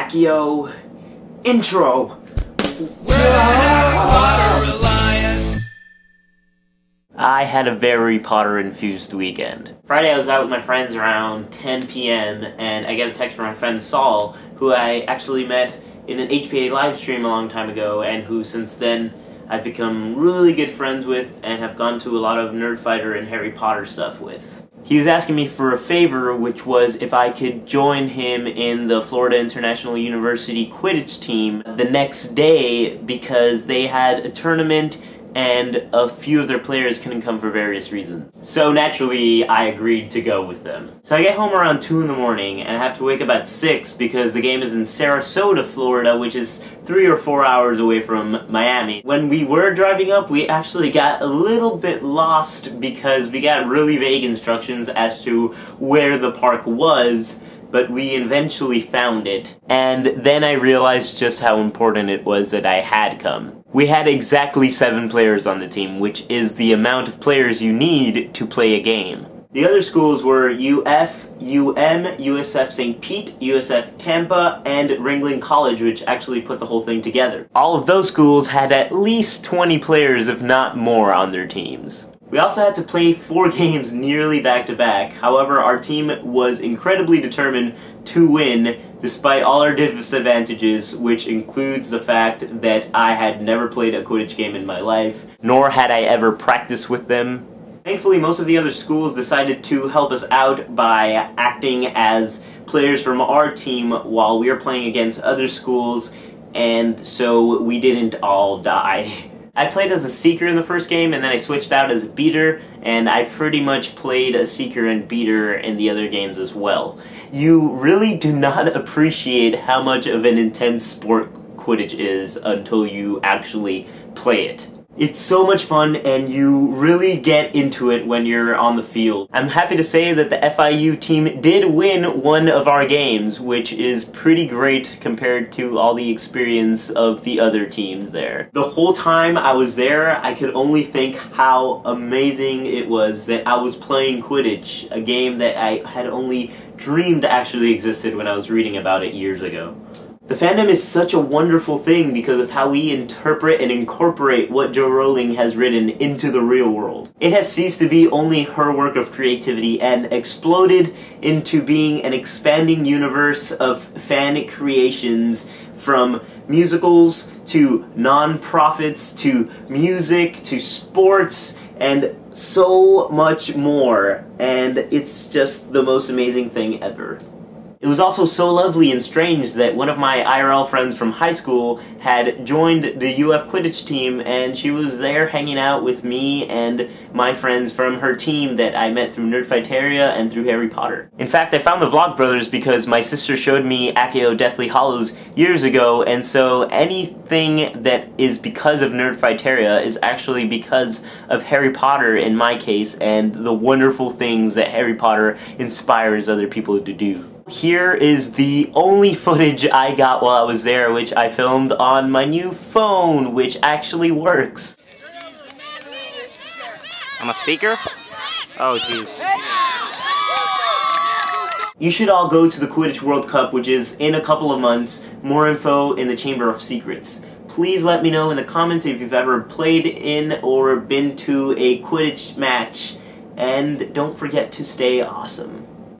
Accio intro. I had a very Potter-infused weekend. Friday I was out with my friends around 10 p.m. and I got a text from my friend Saul, who I actually met in an HPA live stream a long time ago, and who since then I've become really good friends with and have gone to a lot of Nerdfighter and Harry Potter stuff with. He was asking me for a favor, which was if I could join him in the Florida International University Quidditch team the next day because they had a tournament and a few of their players couldn't come for various reasons. So naturally, I agreed to go with them. So I get home around 2 in the morning, and I have to wake up at 6 because the game is in Sarasota, Florida, which is 3 or 4 hours away from Miami. When we were driving up, we actually got a little bit lost because we got really vague instructions as to where the park was, but we eventually found it. And then I realized just how important it was that I had come. We had exactly 7 players on the team, which is the amount of players you need to play a game. The other schools were UF, UM, USF St. Pete, USF Tampa, and Ringling College, which actually put the whole thing together. All of those schools had at least 20 players, if not more, on their teams. We also had to play 4 games nearly back-to-back. However, our team was incredibly determined to win, despite all our disadvantages, which includes the fact that I had never played a Quidditch game in my life, nor had I ever practiced with them. Thankfully, most of the other schools decided to help us out by acting as players from our team while we were playing against other schools, and so we didn't all die. I played as a Seeker in the first game, and then I switched out as a Beater, and I pretty much played a Seeker and Beater in the other games as well. You really do not appreciate how much of an intense sport Quidditch is until you actually play it. It's so much fun, and you really get into it when you're on the field. I'm happy to say that the FIU team did win one of our games, which is pretty great compared to all the experience of the other teams there. The whole time I was there, I could only think how amazing it was that I was playing Quidditch, a game that I had only dreamed actually existed when I was reading about it years ago. The fandom is such a wonderful thing because of how we interpret and incorporate what Jo Rowling has written into the real world. It has ceased to be only her work of creativity and exploded into being an expanding universe of fan creations, from musicals to non-profits to music to sports and so much more. And it's just the most amazing thing ever. It was also so lovely and strange that one of my IRL friends from high school had joined the UF Quidditch team, and she was there hanging out with me and my friends from her team that I met through Nerdfighteria and through Harry Potter. In fact, I found the Vlogbrothers because my sister showed me Accio Deathly Hallows years ago, and so anything that is because of Nerdfighteria is actually because of Harry Potter in my case, and the wonderful things that Harry Potter inspires other people to do. Here is the only footage I got while I was there, which I filmed on my new phone, which actually works. I'm a Seeker? Oh, jeez. You should all go to the Quidditch World Cup, which is in a couple of months. More info in the Chamber of Secrets. Please let me know in the comments if you've ever played in or been to a Quidditch match. And don't forget to stay awesome.